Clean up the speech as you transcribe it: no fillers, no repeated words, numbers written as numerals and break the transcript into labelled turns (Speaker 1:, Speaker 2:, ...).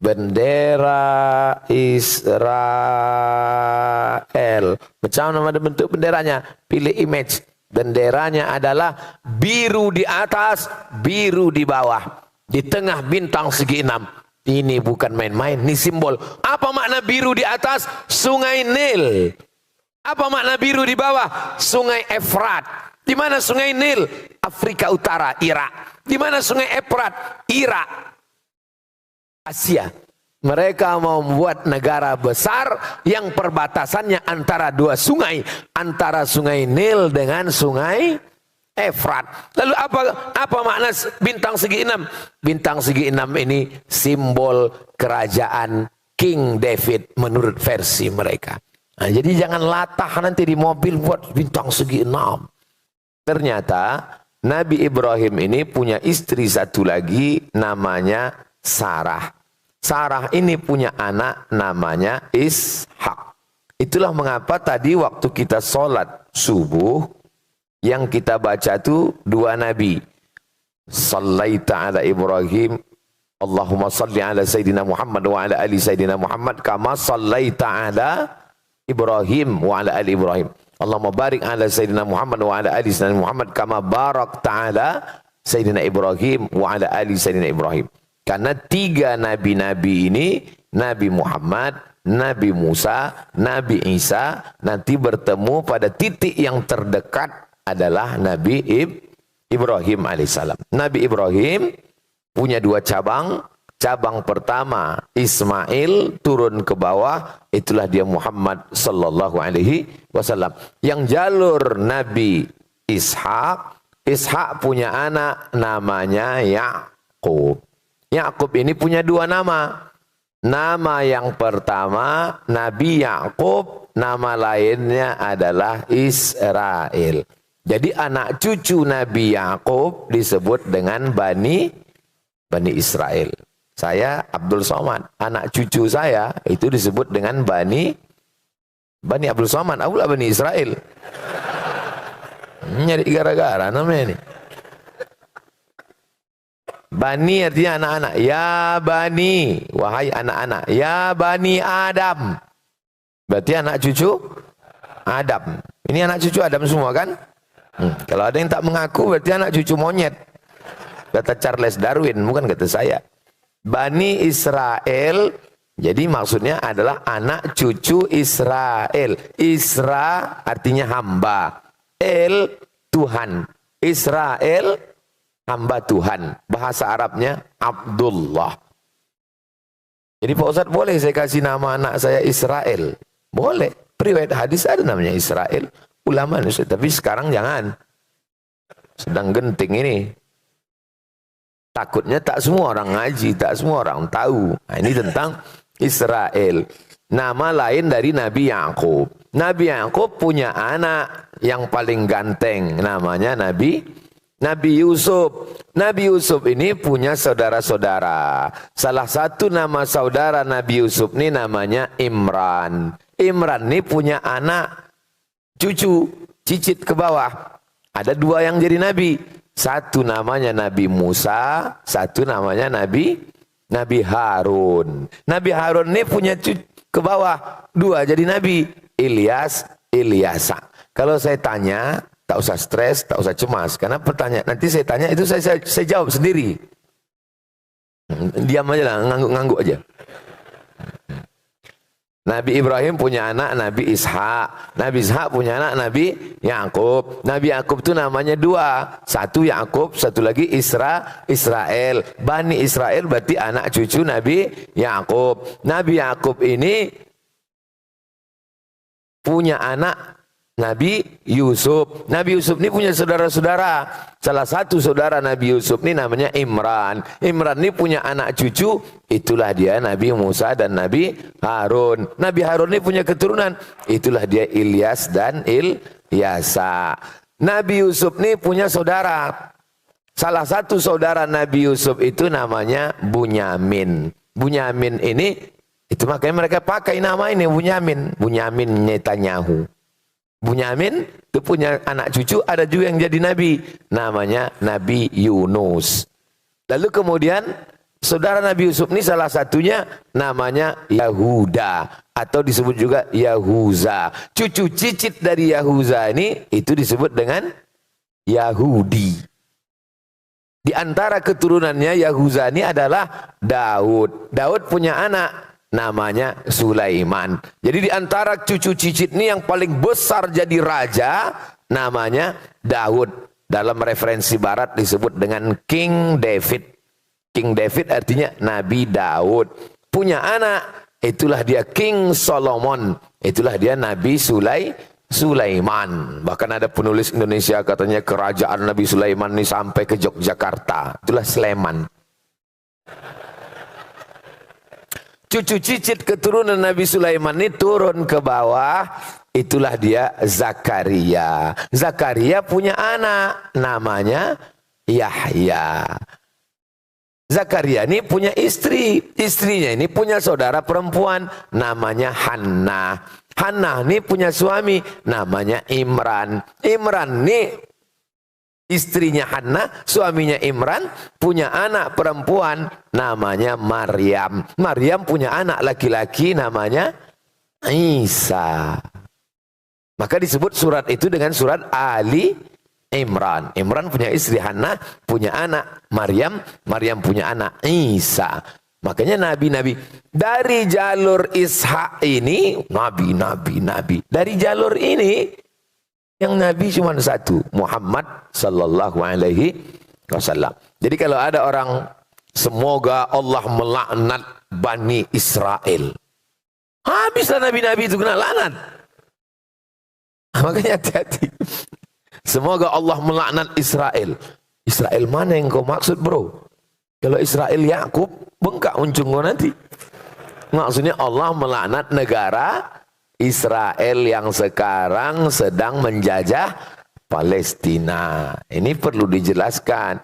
Speaker 1: bendera Israel. Macam mana bentuk benderanya? Pilih image. Benderanya adalah biru di atas, biru di bawah. Di tengah bintang segi 6. Ini bukan main-main, ini simbol. Apa makna biru di atas? Sungai Nil. Apa makna biru di bawah? Sungai Efrat. Di mana sungai Nil? Afrika Utara, Irak. Di mana sungai Efrat? Irak. Asia. Mereka mau membuat negara besar yang perbatasannya antara dua sungai, antara sungai Nil dengan sungai Efrat. Lalu apa makna bintang segi 6? Bintang segi 6 ini simbol kerajaan King David menurut versi mereka. Nah, jadi jangan latah nanti di mobil buat bintang segi 6. Ternyata Nabi Ibrahim ini punya istri satu lagi namanya Sarah. Sarah ini punya anak namanya Ishak. Itulah mengapa tadi waktu kita sholat subuh, yang kita baca itu dua nabi. Sallaita ala Ibrahim, Allahumma salli ala Sayyidina Muhammad wa ala ali Sayyidina Muhammad kama sallaita ala Ibrahim wa ala ali Ibrahim. Allahumma barik ala Sayyidina Muhammad wa ala ali Sayyidina Muhammad kama barakta ala Sayyidina Ibrahim wa ala ali Sayyidina Ibrahim. Karena tiga nabi-nabi ini, Nabi Muhammad, Nabi Musa, Nabi Isa, nanti bertemu pada titik yang terdekat adalah Nabi Ibrahim alaihissalam. Nabi Ibrahim punya dua cabang. Cabang pertama Ismail turun ke bawah, itulah dia Muhammad sallallahu alaihi wasallam. Yang jalur Nabi Ishak, Ishak punya anak namanya Yakub. Yakub ini punya dua nama. Nama yang pertama Nabi Yakub, nama lainnya adalah Israel. Jadi anak cucu Nabi Yakub disebut dengan Bani Israel. Saya Abdul Somad, anak cucu saya itu disebut dengan Bani Abdul Somad. Aku lah Bani Israel. Nyari gara-gara namanya ini. Bani artinya anak-anak. Ya Bani, wahai anak-anak. Ya Bani Adam. Berarti anak cucu Adam. Ini anak cucu Adam semua kan? Kalau ada yang tak mengaku berarti anak cucu monyet. Kata Charles Darwin, bukan kata saya. Bani Israel, jadi maksudnya adalah anak cucu Israel. Isra artinya hamba. El Tuhan. Israel hamba Tuhan. Bahasa Arabnya Abdullah. Jadi Pak Ustadz, boleh saya kasih nama anak saya Israel? Boleh. Riwayat hadis ada namanya Israel. Ulama Ustadz, tapi sekarang jangan. Sedang genting ini. Takutnya tak semua orang ngaji, tak semua orang tahu. Nah, ini tentang Israel. Nama lain dari Nabi Yakub. Nabi Yakub punya anak yang paling ganteng, namanya Nabi Yusuf. Nabi Yusuf ini punya saudara-saudara. Salah satu nama saudara Nabi Yusuf ini namanya Imran. Imran ini punya anak cucu, cicit ke bawah. Ada dua yang jadi nabi. Satu namanya Nabi Musa, satu namanya Nabi Harun. Nabi Harun ini punya cucu ke bawah, dua jadi nabi. Ilyasa. Kalau saya tanya, tak usah stres, tak usah cemas. Karena pertanyaan nanti saya tanya itu saya jawab sendiri. Diam aja lah, ngangguk-ngangguk aja. Nabi Ibrahim punya anak Nabi Ishak. Nabi Ishak punya anak Nabi Yakub. Nabi Yakub itu namanya dua. Satu Yakub, satu lagi Israel. Bani Israel berarti anak cucu Nabi Yakub. Nabi Yakub ini punya anak Nabi Yusuf. Nabi Yusuf ini punya saudara-saudara. Salah satu saudara Nabi Yusuf ini namanya Imran. Imran ini punya anak cucu. Itulah dia Nabi Musa dan Nabi Harun. Nabi Harun ini punya keturunan. Itulah dia Ilyas dan Ilyasa. Nabi Yusuf ini punya saudara. Salah satu saudara Nabi Yusuf itu namanya Bunyamin. Bunyamin ini, itu makanya mereka pakai nama ini Bunyamin. Bunyamin Netanyahu. Bunyamin itu punya anak cucu, ada juga yang jadi nabi, namanya Nabi Yunus. Lalu kemudian Saudara Nabi Yusuf ini salah satunya namanya Yahuda atau disebut juga Yahuza. Cucu cicit dari Yahuza ini itu disebut dengan Yahudi. Di antara keturunannya Yahuza ini adalah Daud. Daud punya anak namanya Sulaiman. Jadi di antara cucu cicit ini yang paling besar jadi raja namanya Daud. Dalam referensi barat disebut dengan King David. King David artinya Nabi Daud. Punya anak, itulah dia King Solomon. Itulah dia Nabi Sulaiman. Bahkan ada penulis Indonesia katanya kerajaan Nabi Sulaiman ini sampai ke Yogyakarta. Itulah Sleman. Cucu cicit keturunan Nabi Sulaiman ini turun ke bawah. Itulah dia Zakaria. Zakaria punya anak namanya Yahya. Zakaria ini punya istri. Istrinya ini punya saudara perempuan namanya Hannah. Hannah ini punya suami namanya Imran. Imran ini istrinya Hannah, suaminya Imran, punya anak perempuan namanya Maryam. Maryam punya anak laki-laki namanya Isa. Maka disebut surat itu dengan surat Ali Imran. Imran punya istri Hannah, punya anak Maryam, Maryam punya anak Isa. Makanya nabi-nabi dari jalur Ishak ini nabi. Dari jalur ini yang nabi cuma satu, Muhammad sallallahu alaihi wasallam. Jadi kalau ada orang semoga Allah melaknat Bani Israel, habislah nabi-nabi itu kena laknat. Makanya hati-hati. Semoga Allah melaknat Israel. Israel mana yang kau maksud, bro? Kalau Israel Yakub, bengkak uncung kau nanti. Maksudnya Allah melaknat negara Israel yang sekarang sedang menjajah Palestina. Ini perlu dijelaskan.